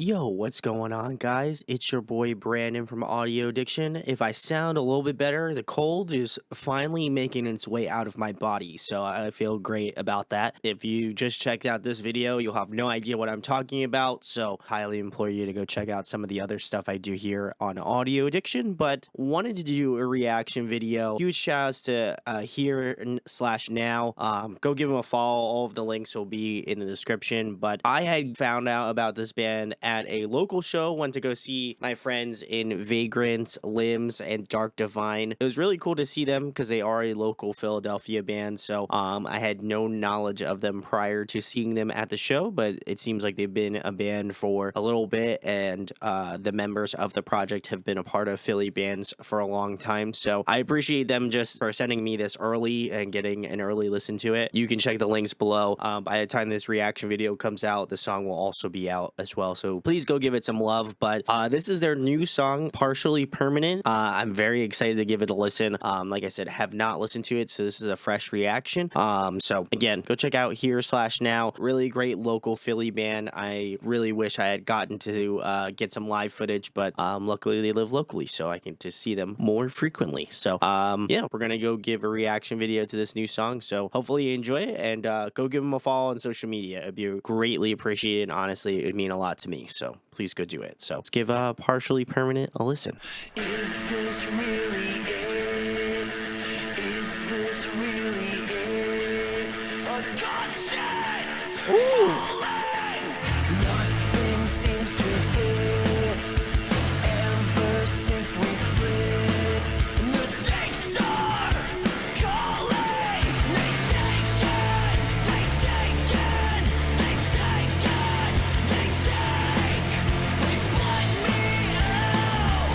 Yo, what's going on, guys? It's your boy Brandon from Audio Addiction. If I sound a little bit better, the cold is finally making its way out of my body, so I feel great about that. If you just checked out this video, you'll have no idea what I'm talking about, so highly implore you to go check out some of the other stuff I do here on Audio Addiction. But wanted to do a reaction video. Huge shout outs to here/now. Go give them a follow. All of the links will be in the description. But I had found out about this band at a local show. Went to go see my friends in Vagrants, Limbs, and Dark Divine. It was really cool to see them because they are a local Philadelphia band. So I had no knowledge of them prior to seeing them at the show, but it seems like they've been a band for a little bit, and the members of the project have been a part of Philly bands for a long time. So I appreciate them just for sending me this early and getting an early listen to it. You can check the links below. By the time this reaction video comes out, the song will also be out as well. So please go give it some love. But this is their new song, Partially Permanent. I'm very excited to give it a listen. Like I said, have not listened to it, so this is a fresh reaction. So again, go check out here/now. Really great local Philly band. I really wish I had gotten to get some live footage, but luckily they live locally, so I can just see them more frequently. So yeah, we're gonna go give a reaction video to this new song. So hopefully you enjoy it, and go give them a follow on social media. It'd be greatly appreciated. Honestly, it would mean a lot to me. So please go do it. So let's give Partially Permanent a listen. Is this really it? Is this really it? A constant falling. Nothing seems to fit. Ever since we split, mistakes are calling. They take it, they take it, they take it, they take. They blend me out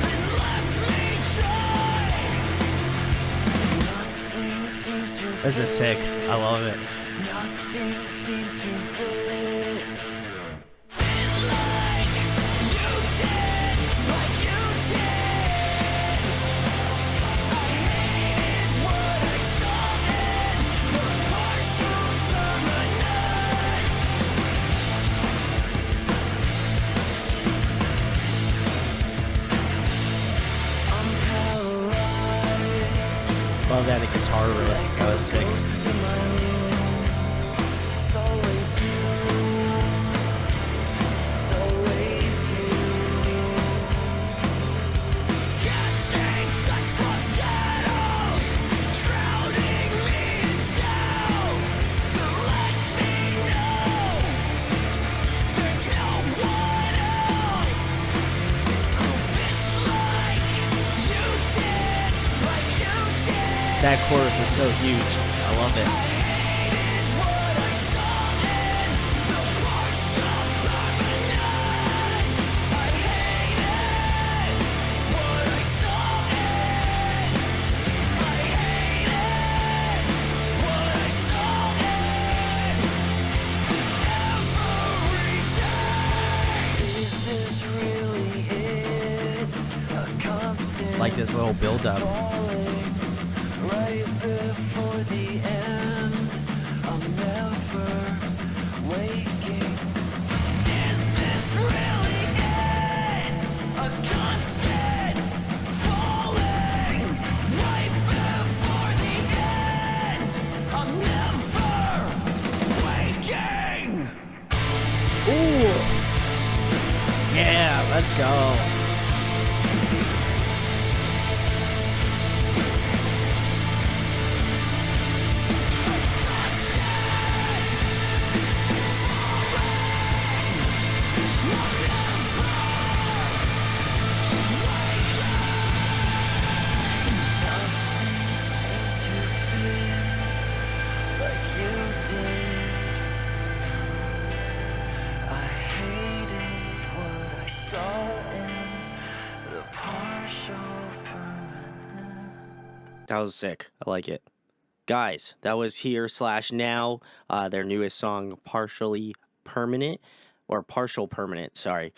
and left me dry. Nothing seems to fit. This is sick. I love it. Nothing seems to fit. Feel like you did, like you did. I hated what I saw in the partial permanent. I'm paralyzed. Love that guitar riff. That was sick. Ghosts in my room. It's always you. It's always you. Casting such lost shadows, drowning me down to let me know there's no one else who fits like you did, like you did. That chorus is so huge. I love it. Like this little build up. Right before the end, I'm never waking. Is this really it? A constant falling. Right before the end, I'm never waking. Ooh. Yeah, let's go. That was sick. I like it. Guys, that was here/now. Their newest song, Partially Permanent. Or Partial Permanent, sorry.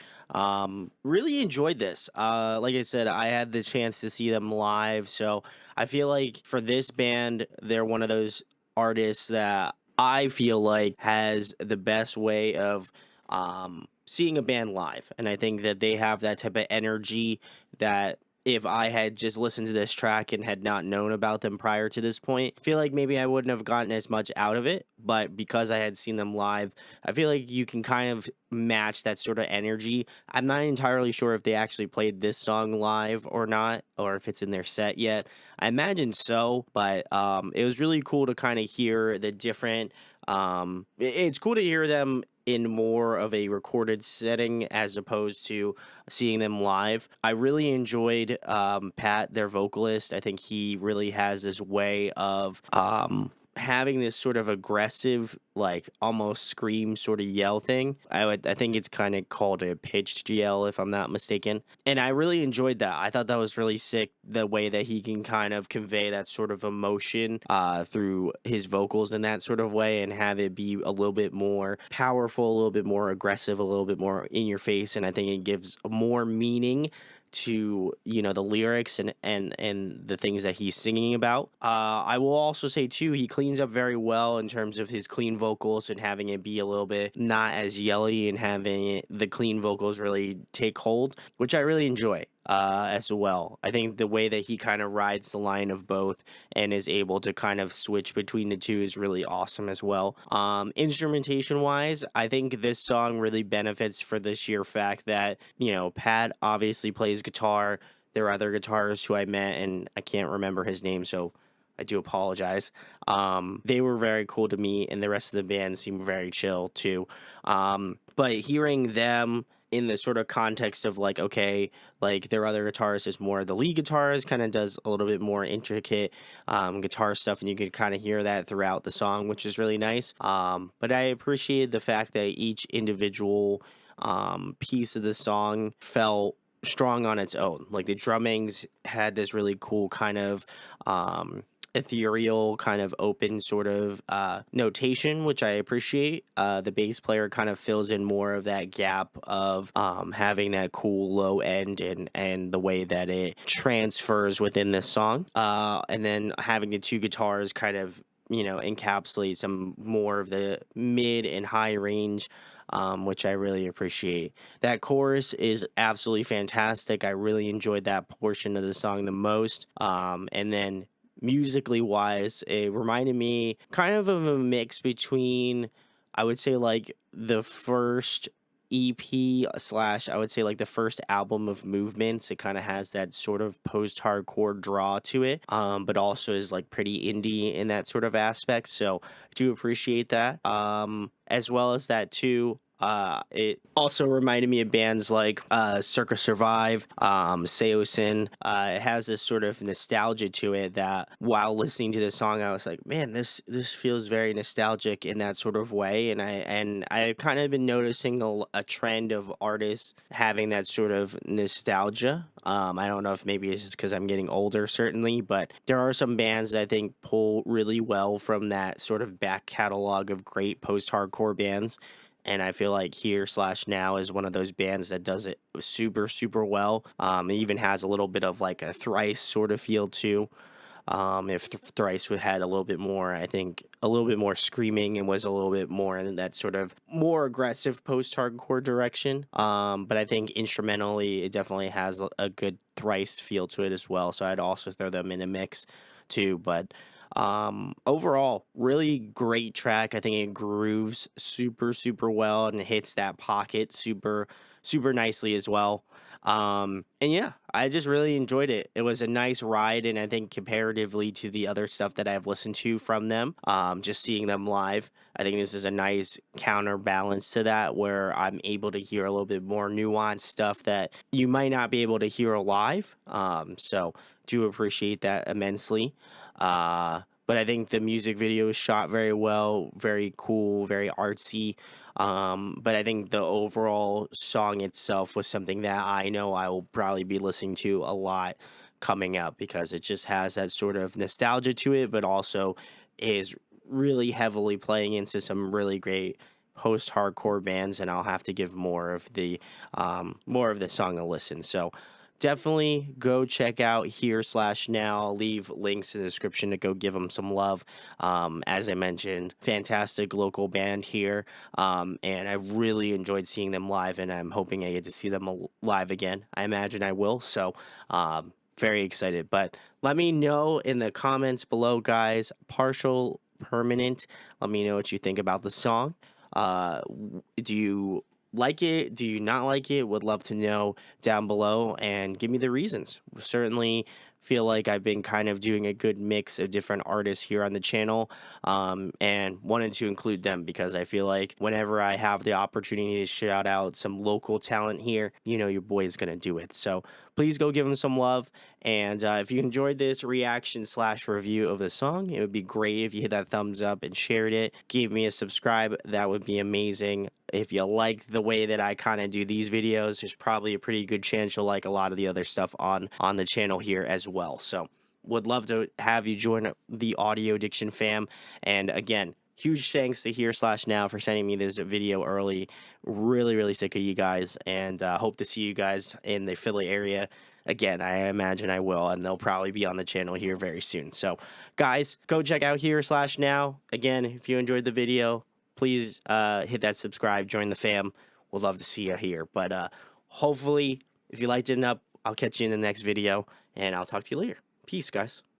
Really enjoyed this. Like I said, I had the chance to see them live, so I feel like for this band, they're one of those artists that I feel like has the best way of seeing a band live. And I think that they have that type of energy that if I had just listened to this track and had not known about them prior to this point, I feel like maybe I wouldn't have gotten as much out of it. But because I had seen them live, I feel like you can kind of match that sort of energy. I'm not entirely sure if they actually played this song live or not, or if it's in their set yet. I imagine so, but it was really cool to kind of hear the different. It's cool to hear them in more of a recorded setting as opposed to seeing them live. I really enjoyed Pat, their vocalist. I think he really has this way of having this sort of aggressive, like almost scream sort of yell thing. I think it's kind of called a pitched yell if I'm not mistaken. And I really enjoyed that. I thought that was really sick, the way that he can kind of convey that sort of emotion through his vocals in that sort of way and have it be a little bit more powerful, a little bit more aggressive, a little bit more in your face. And I think it gives more meaning to the lyrics and the things that he's singing about. I will also say too, he cleans up very well in terms of his clean vocals and having it be a little bit not as yelly and having the clean vocals really take hold, which I really enjoy as well. I think the way that he kind of rides the line of both and is able to kind of switch between the two is really awesome as well. Instrumentation wise, I think this song really benefits for the sheer fact that, Pat obviously plays guitar. There are other guitarists who I met and I can't remember his name, so I do apologize. They were very cool to me, and the rest of the band seemed very chill too. But hearing them in the sort of context of like, okay, like their other guitarist is more the lead guitarist, kind of does a little bit more intricate guitar stuff, and you could kind of hear that throughout the song, which is really nice. But I appreciated the fact that each individual piece of the song felt strong on its own. Like the drummings had this really cool kind of ethereal, kind of open sort of notation, which I appreciate. The bass player kind of fills in more of that gap of having that cool low end and the way that it transfers within this song. And then having the two guitars kind of encapsulate some more of the mid and high range, which I really appreciate. That chorus is absolutely fantastic. I really enjoyed that portion of the song the most. And then musically wise, it reminded me kind of a mix between, I would say, like the first EP slash, I would say, like the first album of Movements. It kind of has that sort of post-hardcore draw to it, but also is like pretty indie in that sort of aspect. So I do appreciate that. As well as that too, it also reminded me of bands like Circa Survive, Saosin. It has this sort of nostalgia to it that while listening to this song, I was like, man, this feels very nostalgic in that sort of way. And I've kind of been noticing a trend of artists having that sort of nostalgia. I don't know if maybe it's just because I'm getting older, certainly, but there are some bands that I think pull really well from that sort of back catalog of great post-hardcore bands. And I feel like Here slash Now is one of those bands that does it super, super well. It even has a little bit of like a Thrice sort of feel too. If Thrice had a little bit more, I think a little bit more screaming and was a little bit more in that sort of more aggressive post-hardcore direction. But I think instrumentally, it definitely has a good Thrice feel to it as well. So I'd also throw them in a mix too. But overall, really great track. I think it grooves super, super well and hits that pocket super, super nicely as well. And yeah, I just really enjoyed it. It was a nice ride, and I think comparatively to the other stuff that I've listened to from them, just seeing them live, I think this is a nice counterbalance to that, where I'm able to hear a little bit more nuanced stuff that you might not be able to hear live. So do appreciate that immensely. But I think the music video is shot very well, very cool, very artsy. But I think the overall song itself was something that I know I will probably be listening to a lot coming up, because it just has that sort of nostalgia to it, but also is really heavily playing into some really great post-hardcore bands, and I'll have to give more of the song a listen. So definitely go check out here/now. I'll leave links in the description to go give them some love. As I mentioned, fantastic local band here, and I really enjoyed seeing them live, and I'm hoping I get to see them live again. I imagine I will, so very excited. But let me know in the comments below, guys. Partial Permanent. Let me know what you think about the song. Do you like it? Do you not like it? Would love to know down below and give me the reasons. Certainly feel like I've been kind of doing a good mix of different artists here on the channel, and wanted to include them because I feel like whenever I have the opportunity to shout out some local talent here, your boy is going to do it. So please go give him some love. And if you enjoyed this reaction/review of the song, it would be great if you hit that thumbs up and shared it. Give me a subscribe. That would be amazing. If you like the way that I kind of do these videos, there's probably a pretty good chance you'll like a lot of the other stuff on the channel here as well. So would love to have you join the Audio Addiction fam. And again, huge thanks to here/now for sending me this video early. Really, really sick of you guys, and hope to see you guys in the Philly area. Again, I imagine I will, and they'll probably be on the channel here very soon. So, guys, go check out here/now. Again, if you enjoyed the video, please hit that subscribe, join the fam. We'd love to see you here. But hopefully, if you liked it enough, I'll catch you in the next video, and I'll talk to you later. Peace, guys.